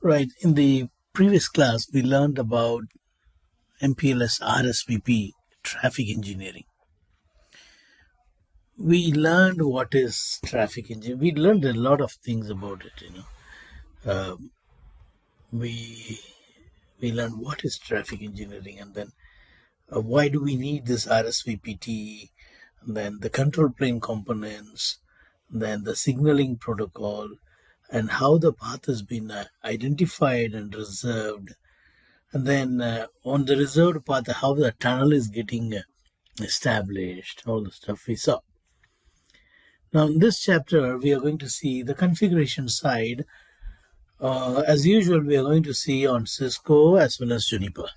Right. In the previous class, we learned about Mpls Rsvp traffic engineering. We learned what is traffic engineering. We learned a lot of things about it. We learned what is traffic engineering, and then why do we need this Rsvpt, and then the control plane components, then the signaling protocol, and how the path has been identified and reserved. And then on the reserved path, how the tunnel is getting established, all the stuff we saw. Now, in this chapter, we are going to see the configuration side. As usual, we are going to see on Cisco as well as Juniper.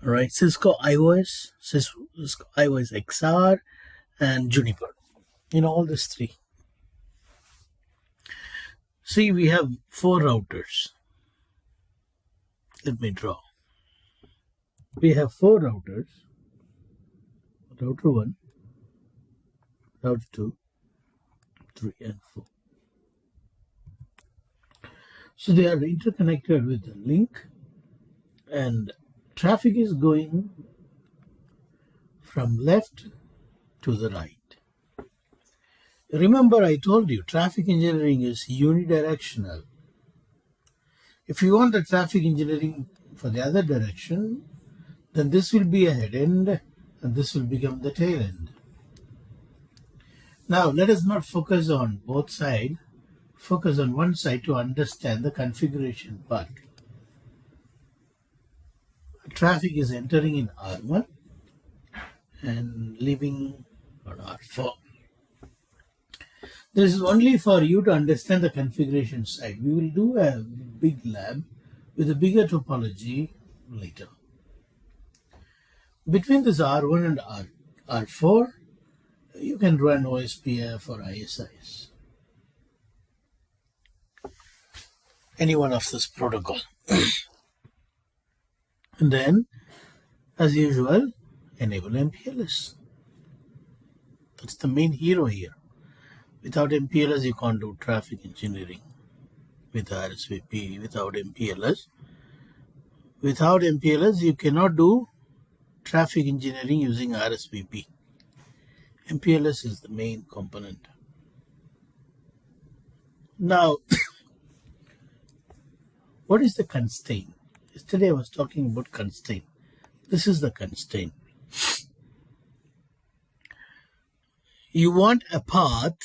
All right, Cisco iOS, Cisco iOS XR, and Juniper. All these three. See, we have 4 routers. Let me draw. We have 4 routers. Router 1, router 2, 3, and 4. So they are interconnected with a link, and traffic is going from left to the right. Remember, I told you traffic engineering is unidirectional. If you want the traffic engineering for the other direction, then this will be a head end and this will become the tail end. Now, let us not focus on both sides. Focus on one side to understand the configuration part. Traffic is entering in R1 and leaving on R4. This is only for you to understand the configuration side. We will do a big lab with a bigger topology later. Between this R1 and R4, you can run OSPF or ISIs. Any one of this protocol. And then, as usual, enable Mpls. That's the main hero here. Without Mpls, you can't do traffic engineering. With Rsvp, without Mpls. Without Mpls, you cannot do traffic engineering using Rsvp. Mpls is the main component. Now, what is the constraint? Yesterday I was talking about constraint. This is the constraint. You want a path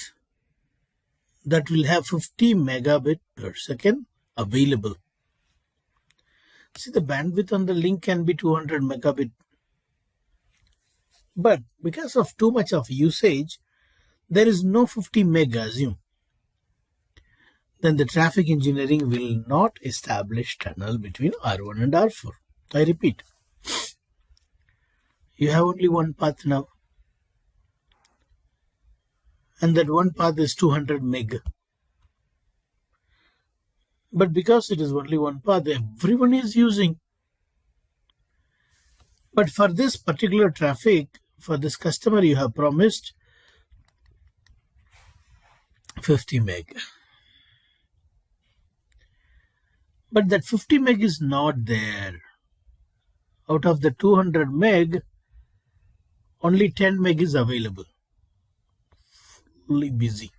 that will have 50 megabit per second available. See, the bandwidth on the link can be 200 megabit. But because of too much of usage, there is no 50 meg, assume. Then the traffic engineering will not establish tunnel between R1 and R4. I repeat, you have only one path now. And that one path is 200 meg. But because it is only one path, everyone is using. But for this particular traffic, for this customer, you have promised 50 meg. But that 50 meg is not there. Out of the 200 meg, only 10 meg is available. Fully busy.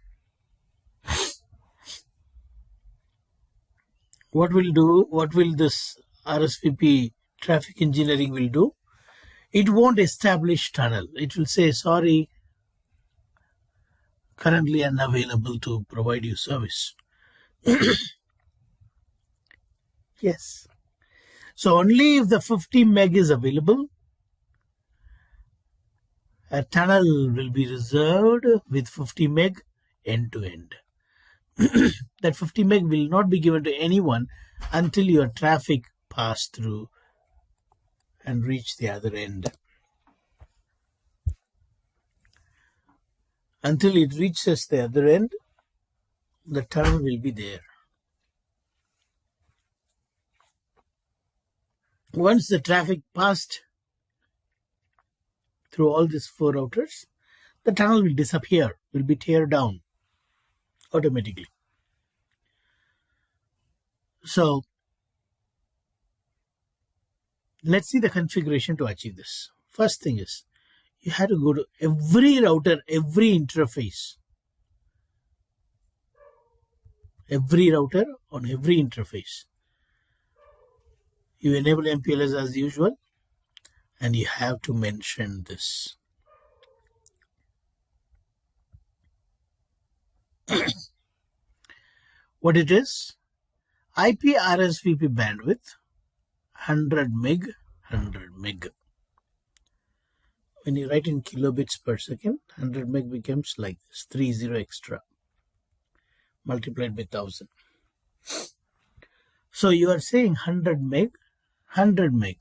What will this Rsvp traffic engineering will do? It won't establish tunnel. It will say, sorry, currently unavailable to provide you service. Yes. So only if the 50 meg is available, a tunnel will be reserved with 50 meg end to end. That 50 meg will not be given to anyone until your traffic pass through and reach the other end. Until it reaches the other end, the tunnel will be there. Once the traffic passed through all these 4 routers, the tunnel will disappear, will be teared down automatically. So let's see the configuration to achieve this. First thing is, you have to go to every router, every interface. Every router on every interface. You enable MPLS as usual, and you have to mention this. What it is? IP Rsvp bandwidth 100 meg, 100 meg. When you write in kilobits per second, 100 meg becomes like this, 30 extra multiplied by 1000. So you are saying 100 meg, 100 meg.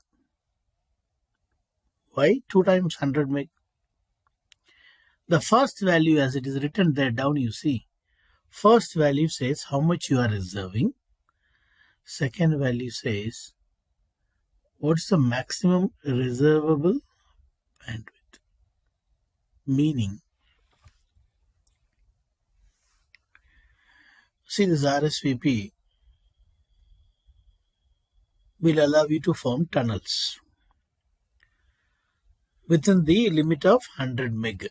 Why? 2 times 100 meg. The first value, as it is written there down, you see. First value says how much you are reserving. Second value says what's the maximum reservable bandwidth. Meaning, see, this Rsvp will allow you to form tunnels within the limit of 100 meg.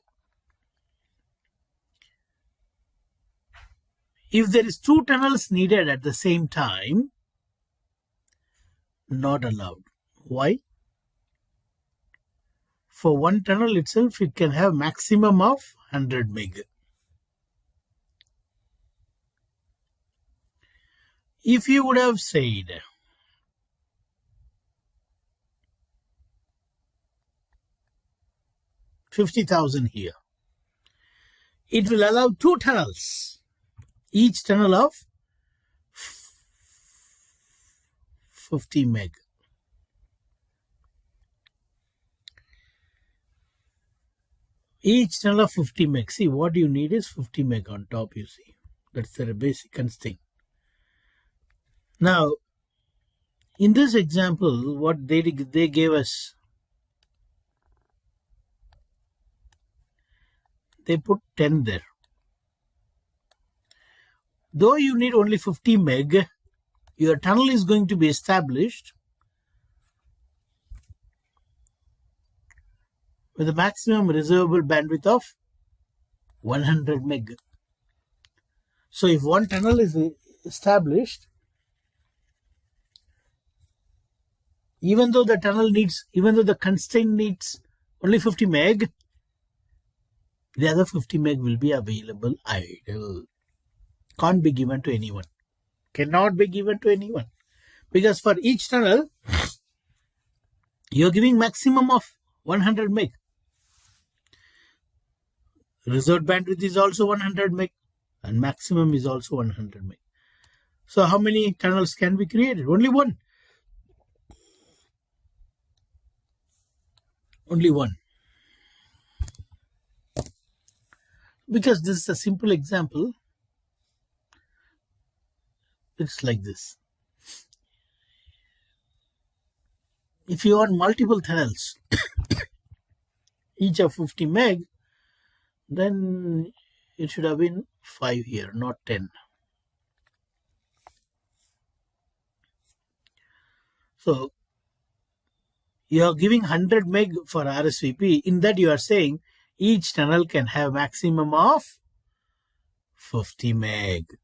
If there is 2 tunnels needed at the same time, not allowed. Why? For one tunnel itself, it can have maximum of 100 meg. If you would have said 50,000 here, it will allow 2 tunnels, each tunnel of 50 meg. Each tunnel of 50 meg. See, what you need is 50 meg on top, you see. That's the basic constraint. Now, in this example, what they gave us, they put 10 there. Though you need only 50 meg, your tunnel is going to be established with a maximum reservable bandwidth of 100 meg. So if one tunnel is established, even though the constraint needs only 50 meg, the other 50 meg will be available idle. Can't be given to anyone. Cannot be given to anyone. Because for each tunnel, you're giving maximum of 100 meg. Reserved bandwidth is also 100 meg and maximum is also 100 meg. So how many tunnels can be created? Only one. Only one. Because this is a simple example, it's like this. If you want multiple tunnels, each of 50 meg, then it should have been 5 here, not 10. So you are giving 100 meg for Rsvp. In that you are saying each tunnel can have maximum of 50 meg.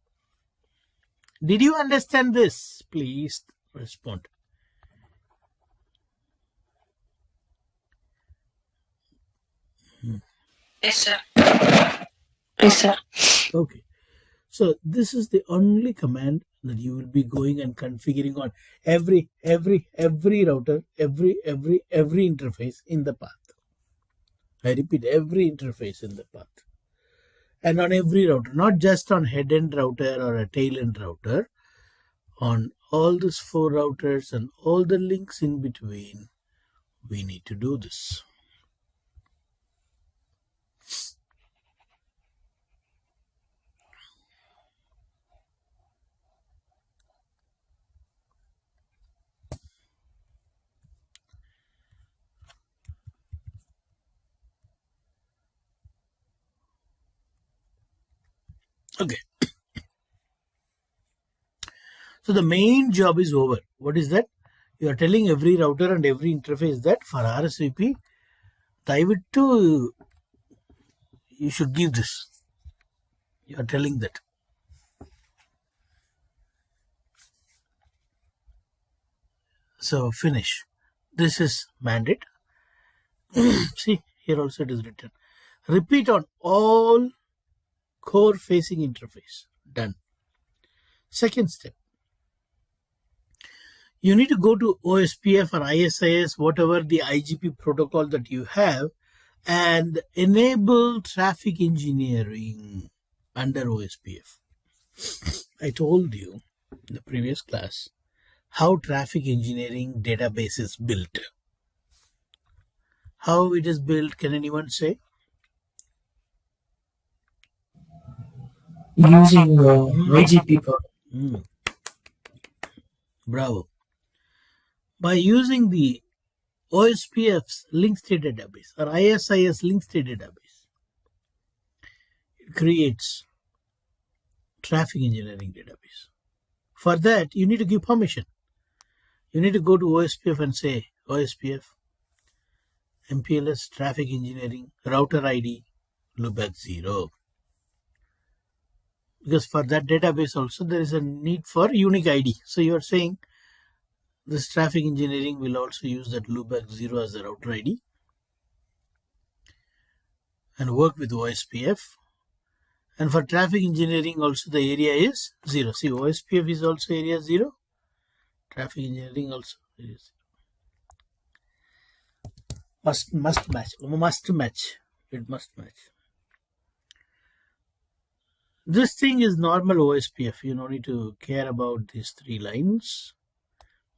Did you understand this? Please respond. Yes, sir. Yes, sir. Okay. So this is the only command that you will be going and configuring on every router, every interface in the path. I repeat, every interface in the path. And on every router, not just on head end router or a tail end router, on all these 4 routers and all the links in between, we need to do this. Okay. So the main job is over. What is that? You are telling every router and every interface that for RSVP, you should give this. You are telling that. So finish. This is mandate. See, here also it is written. Repeat on all core facing interface. Done. Second step. You need to go to OSPF or ISIS, whatever the IGP protocol that you have, and enable traffic engineering under OSPF. I told you in the previous class how traffic engineering database is built. How it is built, can anyone say? Using IGP. Bravo. By using the OSPF's link state database or ISIS link state database, it creates traffic engineering database. For that, you need to give permission. You need to go to OSPF and say, OSPF, Mpls traffic engineering, router ID, loopback 0. Because for that database also, there is a need for unique ID. So you are saying this traffic engineering will also use that loopback 0 as the router ID and work with OSPF. And for traffic engineering also the area is 0. See, OSPF is also area 0. Traffic engineering also is must match. It must match. This thing is normal OSPF. You don't need to care about these 3 lines.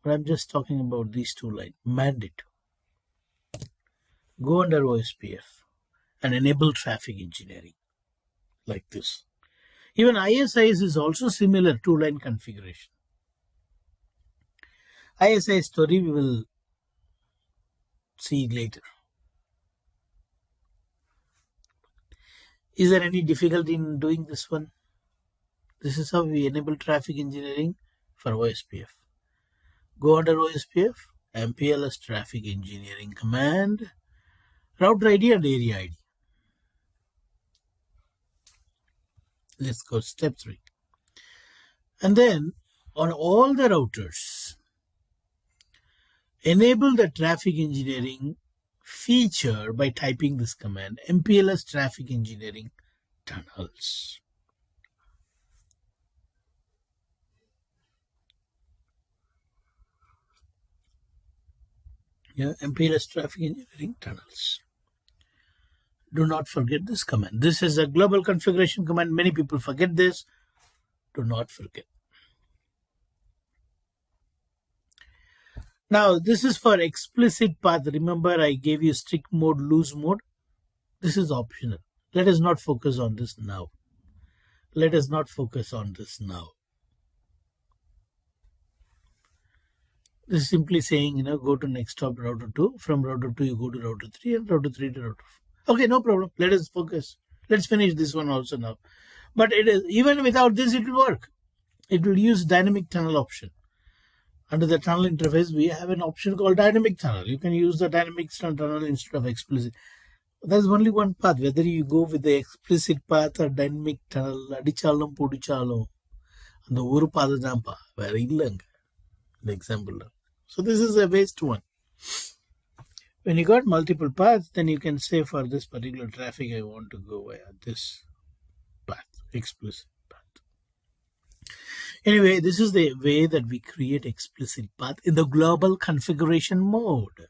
But I'm just talking about these 2 lines. Mandate. Go under OSPF and enable traffic engineering like this. Even ISIS is also similar 2-line configuration. ISIS story we will see later. Is there any difficulty in doing this one? This is how we enable traffic engineering for OSPF. Go under OSPF, Mpls traffic engineering command, router ID and area ID. Let's go step 3. And then on all the routers, enable the traffic engineering feature by typing this command, Mpls traffic engineering tunnels. Yeah, Mpls traffic engineering tunnels. Do not forget this command. This is a global configuration command. Many people forget this. Do not forget. Now, this is for explicit path. Remember, I gave you strict mode, loose mode. This is optional. Let us not focus on this now. Let us not focus on this now. This is simply saying, go to next stop router 2. From router 2, you go to router 3 and router 3 to router 4. Okay, no problem. Let us focus. Let's finish this one also now. But it is even without this, it will work. It will use dynamic tunnel option. Under the tunnel interface, we have an option called dynamic tunnel. You can use the dynamic tunnel instead of explicit. There's only one path. Whether you go with the explicit path or dynamic tunnel, adichalum puduchalum, and the oru padadampa, very long. The example. So this is a waste one. When you got multiple paths, then you can say for this particular traffic, I want to go via this path, explicit path. Anyway, this is the way that we create explicit path in the global configuration mode.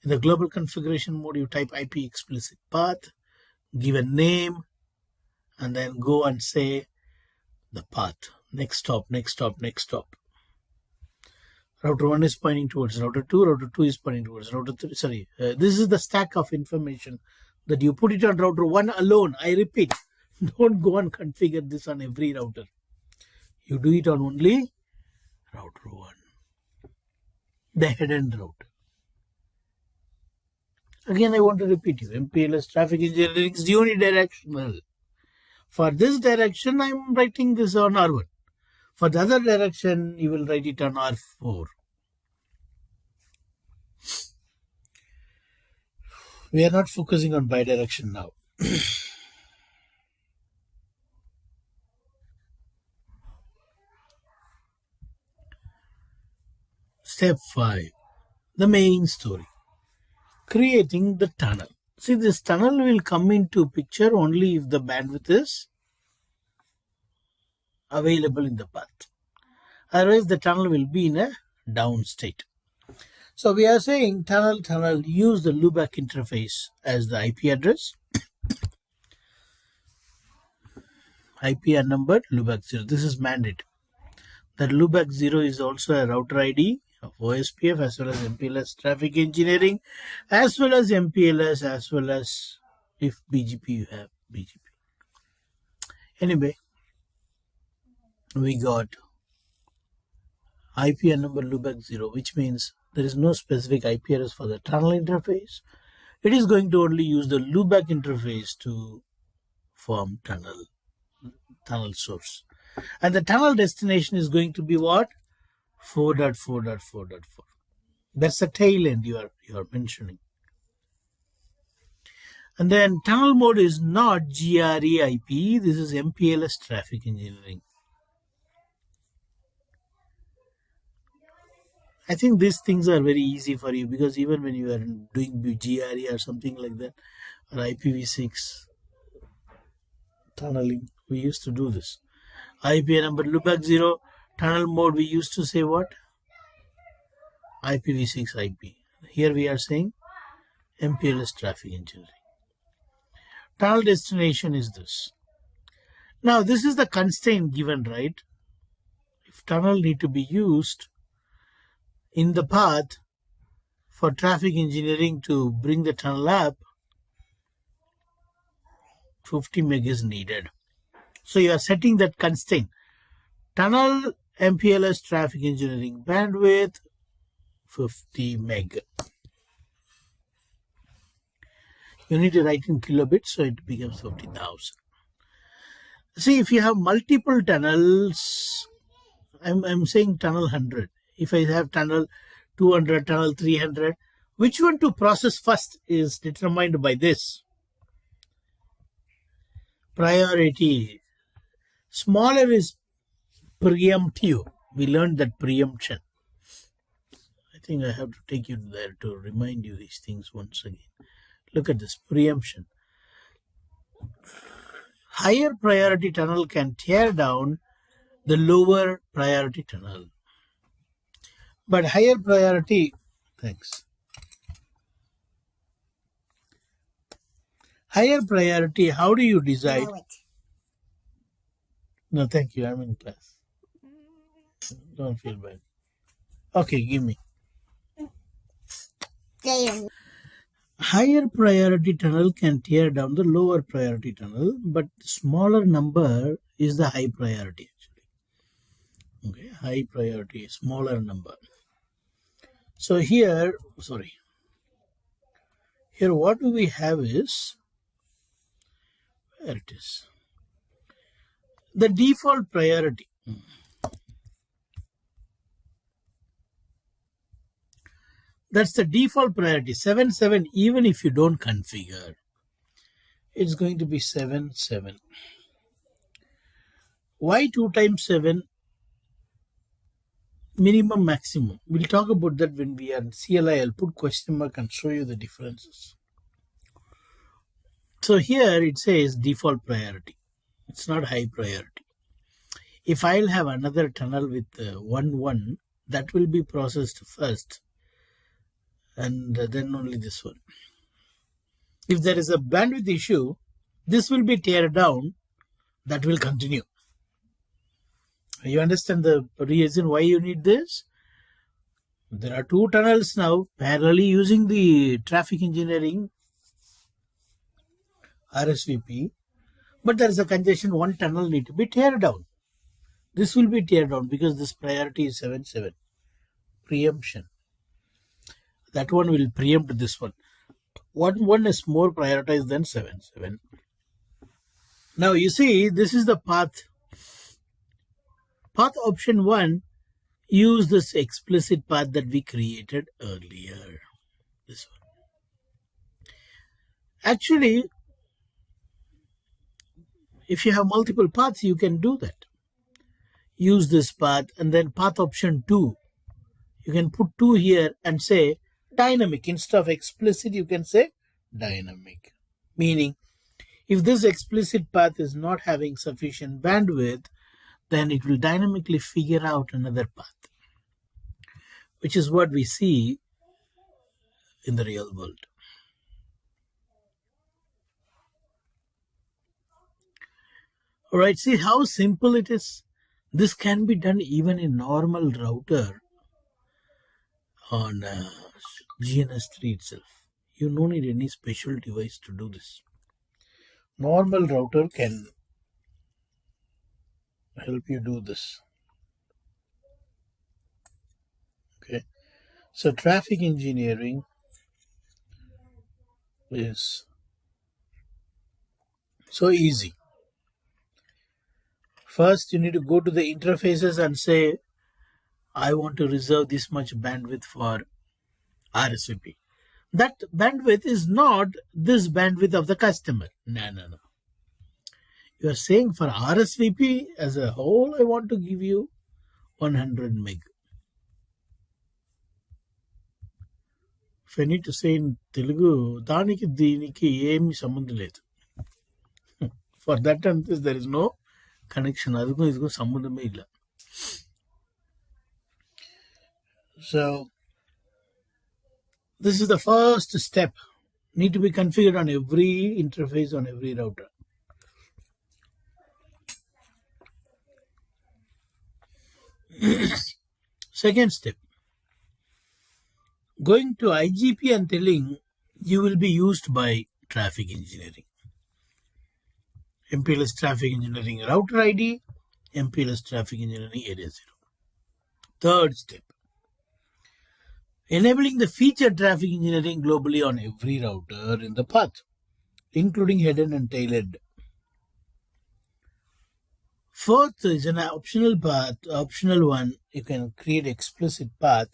In the global configuration mode, you type IP explicit path, give a name, and then go and say the path. Next stop, next stop, next stop. Router 1 is pointing towards router 2. Router 2 is pointing towards router 3. Sorry, this is the stack of information that you put it on router 1 alone. I repeat, don't go and configure this on every router. You do it on only router 1, the head-end router. Again, I want to repeat you. Mpls traffic engineering is unidirectional. For this direction, I am writing this on R1. For the other direction, you will write it on R4. We are not focusing on bidirection now. Step 5. The main story. Creating the tunnel. See, this tunnel will come into picture only if the bandwidth is available in the path. Otherwise, the tunnel will be in a down state. So we are saying tunnel, use the loopback interface as the IP address. IP unnumbered, loopback 0. This is mandate. That loopback 0 is also a router ID of OSPF as well as Mpls traffic engineering, as well as Mpls, as well as if BGP you have BGP. Anyway, we got IP unnumbered loopback 0, which means there is no specific IP address for the tunnel interface. It is going to only use the loopback interface to form tunnel source. And the tunnel destination is going to be what? 4.4.4.4. That's the tail end you are mentioning. And then tunnel mode is not GRE-IP. This is Mpls traffic engineering. I think these things are very easy for you because even when you are doing GRE or something like that, or IPv6 tunneling, we used to do this. IP number loopback 0, tunnel mode, we used to say what? IPv6 IP. Here we are saying Mpls traffic engineering. Tunnel destination is this. Now this is the constraint given, right? If tunnel need to be used in the path for traffic engineering to bring the tunnel up, 50 meg is needed. So you are setting that constraint. Tunnel Mpls traffic engineering bandwidth 50 meg. You need to write in kilobits, so it becomes 50,000. See, if you have multiple tunnels, I'm saying tunnel 100. If I have tunnel 200, tunnel 300, which one to process first is determined by this. Priority. Smaller is preemptive. We learned that preemption. I think I have to take you there to remind you these things once again. Look at this preemption. Higher priority tunnel can tear down the lower priority tunnel. But higher priority, thanks. Higher priority, how do you decide? No, thank you. I'm in class. Don't feel bad. Okay, give me. Higher priority tunnel can tear down the lower priority tunnel, but smaller number is the high priority actually. Okay, high priority, smaller number. So here what do we have is, where it is, the default priority. That's the default priority, 7.7, even if you don't configure. It's going to be 7.7. Why 2 times 7? Minimum, maximum. We'll talk about that when we are in CLI. I'll put question mark and show you the differences. So here it says default priority. It's not high priority. If I'll have another tunnel with 1.1, that will be processed first. And then only this one. If there is a bandwidth issue, this will be tear down, that will continue. You understand the reason why you need this? There are 2 tunnels now parallelly using the traffic engineering Rsvp, but there is a congestion, one tunnel need to be tear down. This will be tear down because this priority is 7.7. Preemption. That one will preempt this one. One is more prioritized than 7.7. Now you see, this is the path Path option 1, use this explicit path that we created earlier. This one. Actually, if you have multiple paths, you can do that. Use this path, and then path option 2. You can put 2 here and say dynamic. Instead of explicit, you can say dynamic. Meaning, if this explicit path is not having sufficient bandwidth, then it will dynamically figure out another path, which is what we see in the real world. Alright, see how simple it is? This can be done even in normal router on GNS3 itself. You don't need any special device to do this. Normal router can help you do this. Okay, so traffic engineering is so easy. First, you need to go to the interfaces and say, I want to reserve this much bandwidth for Rsvp. That bandwidth is not this bandwidth of the customer. No. You are saying for Rsvp as a whole, I want to give you 100 meg. If I need to say in Telugu, daniki deeniki emi sambandham ledhu. For that and this, there is no connection. Adukku idukku sambandhame illa. So this is the first step. Need to be configured on every interface on every router. Second step. Going to IGP and telling you will be used by traffic engineering. Mpls traffic engineering router ID, Mpls traffic engineering area 0. Third step. Enabling the featured traffic engineering globally on every router in the path, including head-end and tail-end. Fourth is an optional path, optional one. You can create explicit path.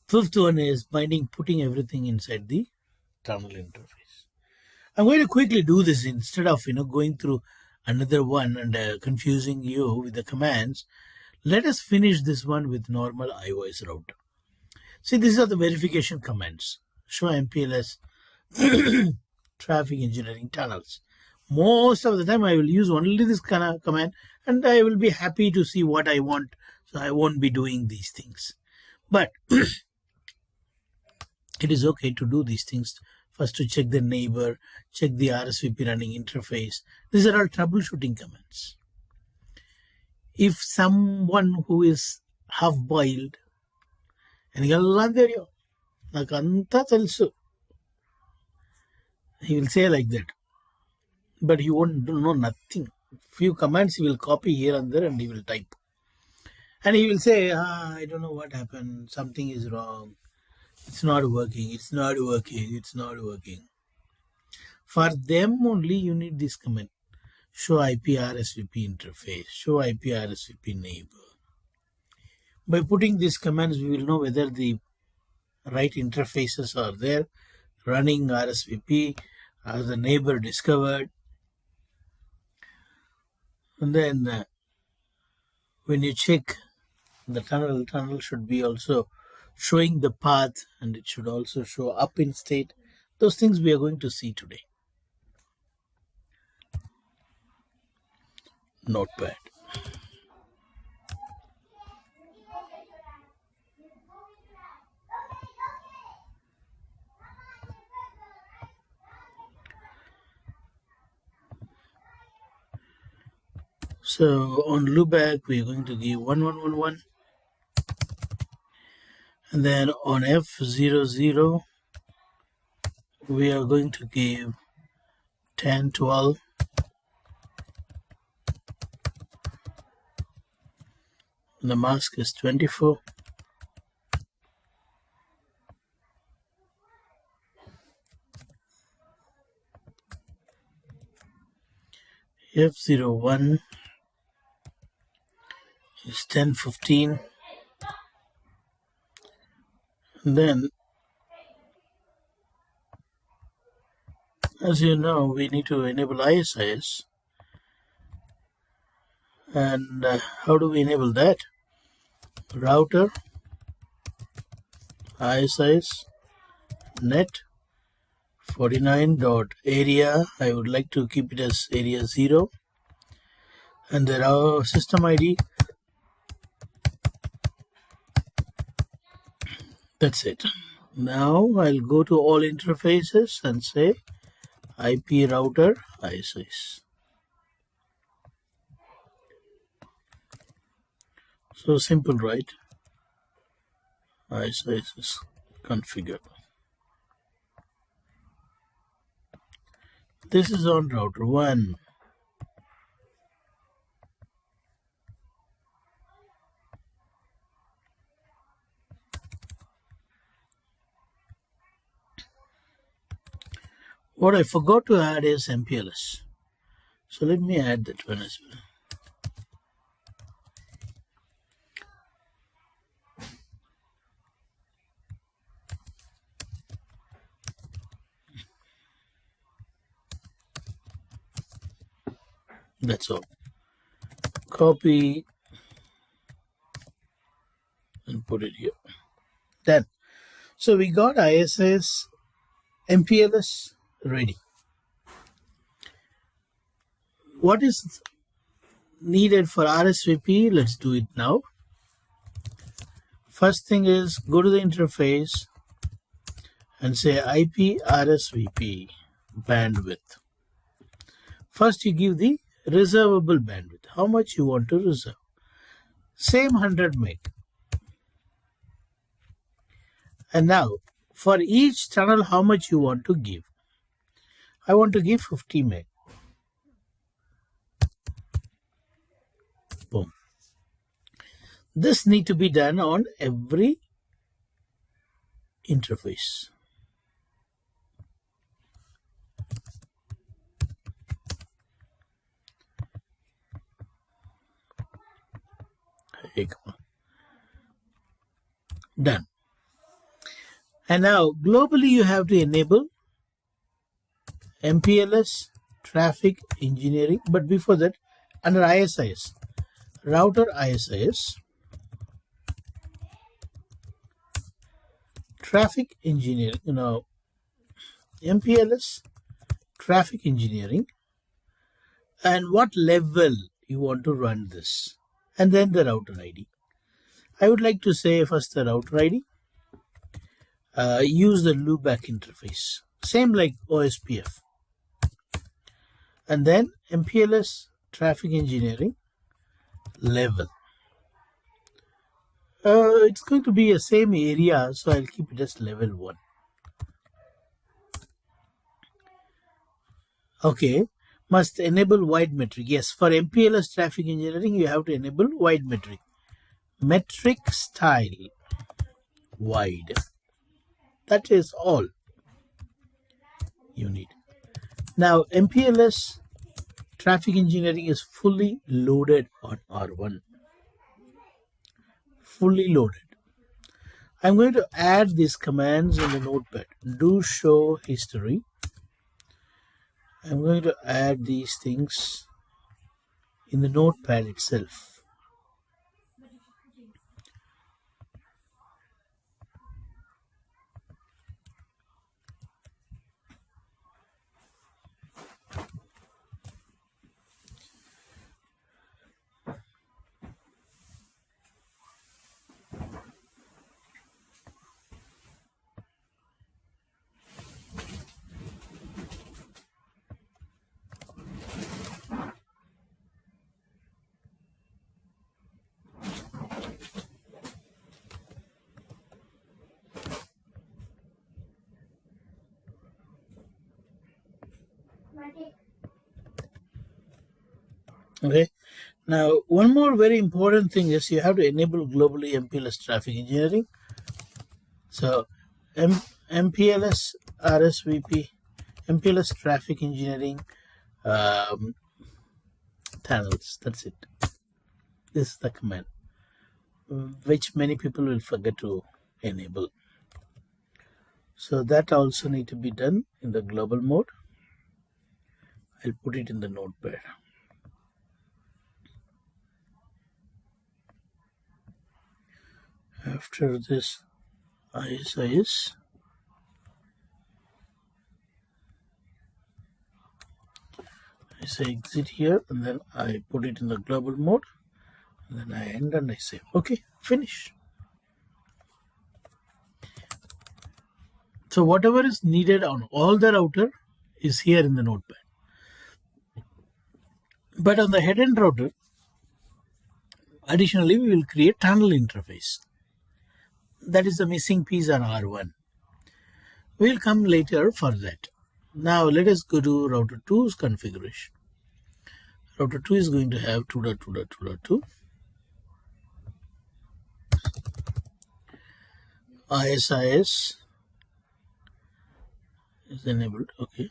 Fifth one is putting everything inside the tunnel interface. I'm going to quickly do this instead of going through another one and confusing you with the commands. Let us finish this one with normal iOS router. See, these are the verification commands. Show Mpls traffic engineering tunnels. Most of the time I will use only this kind of command and I will be happy to see what I want. So I won't be doing these things. But it is okay to do these things. First to check the neighbor, check the Rsvp running interface. These are all troubleshooting commands. If someone who is half-boiled, and he will say like that, but he won't know nothing. Few commands he will copy here and there and he will type. And he will say, I don't know what happened, something is wrong, it's not working. For them only you need this command. Show IP Rsvp interface, show IP Rsvp neighbor. By putting these commands, we will know whether the right interfaces are there, running Rsvp, or the neighbor discovered. And then when you check the tunnel should be also showing the path and it should also show up in state. Those things we are going to see today. Notepad. So on loopback, we are going to give 1111. And then on F00, we are going to give 1012. The mask is 24. F01, is 1015. And then, as you know, we need to enable ISIS. And how do we enable that? Router ISIS net 49.area. I would like to keep it as area 0. And there are system ID. That's it. Now I'll go to all interfaces and say IP router ISIS. So simple, right? ISIS is configured. This is on router 1. What I forgot to add is Mpls. So let me add that one as well. That's all. Copy and put it here. Done. So we got ISIS Mpls ready. What is needed for Rsvp? Let's do it now. First thing is go to the interface and say IP Rsvp bandwidth. First you give the reservable bandwidth. How much you want to reserve? Same 100 meg. And now for each channel how much you want to give? I want to give 50 meg. Boom. This need to be done on every interface. Hey, come on. Done. And now globally you have to enable Mpls traffic engineering, but before that under ISIS, router ISIS, traffic engineering, Mpls traffic engineering, and what level you want to run this, and then the router ID. I would like to say first the router ID. Use the loopback interface, same like OSPF. And then Mpls traffic engineering level. It's going to be a same area, so I'll keep it as level 1. Okay, must enable wide metric. Yes, for Mpls traffic engineering, you have to enable wide metric. Metric style wide. That is all you need. Now, Mpls traffic engineering is fully loaded on R1. Fully loaded. I'm going to add these commands in the notepad. Do show history. I'm going to add these things in the notepad itself. Okay. Now, one more very important thing is you have to enable globally Mpls traffic engineering. So, Mpls Rsvp, Mpls traffic engineering channels. That's it. This is the command. which many people will forget to enable. So that also need to be done in the global mode. I'll put it in the notepad. After this ISIS, I say exit here, and then I put it in the global mode, and then I end and I say okay, finish. So whatever is needed on all the router is here in the notepad. But on the head-end router, additionally, we will create tunnel interface. That is the missing piece on R1. We'll come later for that. Now let us go to router 2's configuration. Router 2 is going to have 2.2.2.2. ISIS is enabled. Okay.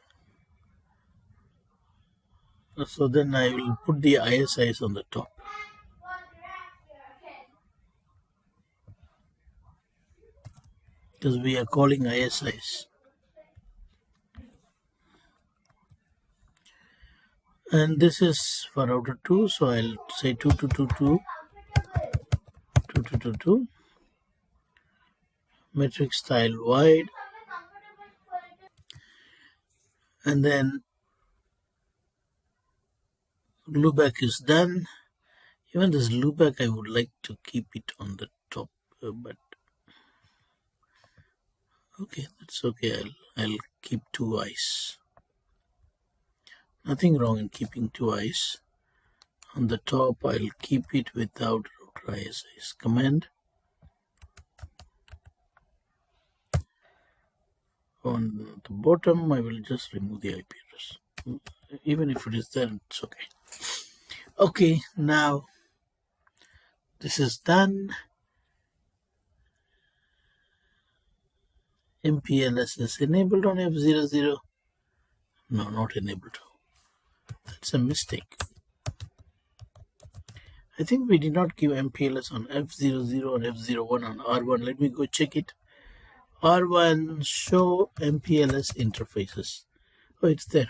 So then I will put the ISIS on the top. Because we are calling ISIS. And this is for router 2, so I'll say 2222 metric style wide, and then loopback is done. Even this loopback I would like to keep it on the top, but okay, that's okay. I'll keep two eyes. Nothing wrong in keeping two eyes. On the top, I'll keep it without router ISIS command. On the bottom, I will just remove the IP address. Even if it is there, it's okay. Okay, now this is done. Mpls is enabled on F00. No, not enabled. That's a mistake. I think we did not give Mpls on F00 or F01 on R1. Let me go check it. R1 show Mpls interfaces. Oh, it's there.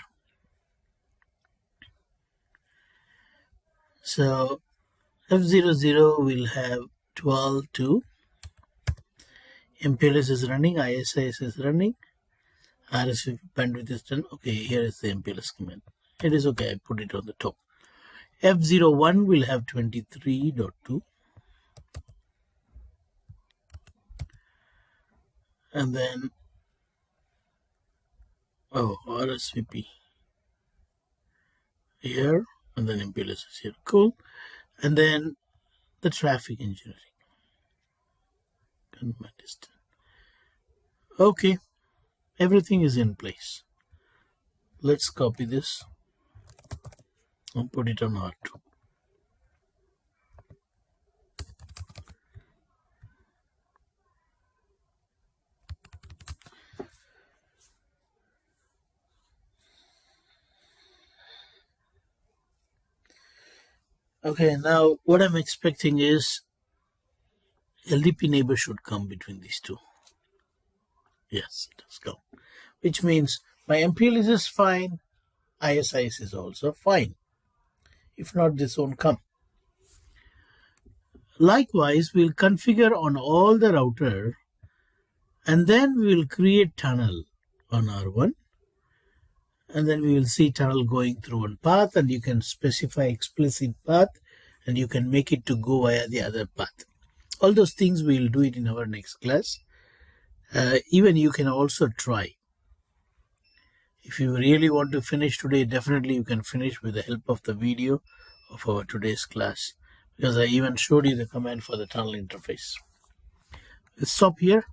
So F00 will have 12.2. Mpls is running, ISIS is running, Rsvp bandwidth is done. Okay, here is the Mpls command. It is okay, I put it on the top. F01 will have 23.2. And then, Rsvp here, and then Mpls is here. Cool. And then the traffic engineering. Okay, everything is in place. Let's copy this and put it on R2. Okay, now what I'm expecting is LDP neighbor should come between these two. Yes, it has come. Which means my Mpls is fine, ISIS is also fine. If not, this won't come. Likewise, we'll configure on all the router, and then we will create tunnel on R1. And then we will see tunnel going through one path, and you can specify explicit path, and you can make it to go via the other path. All those things we will do it in our next class. Even you can also try. If you really want to finish today, definitely you can finish with the help of the video of our today's class, because I even showed you the command for the tunnel interface. Let's stop here.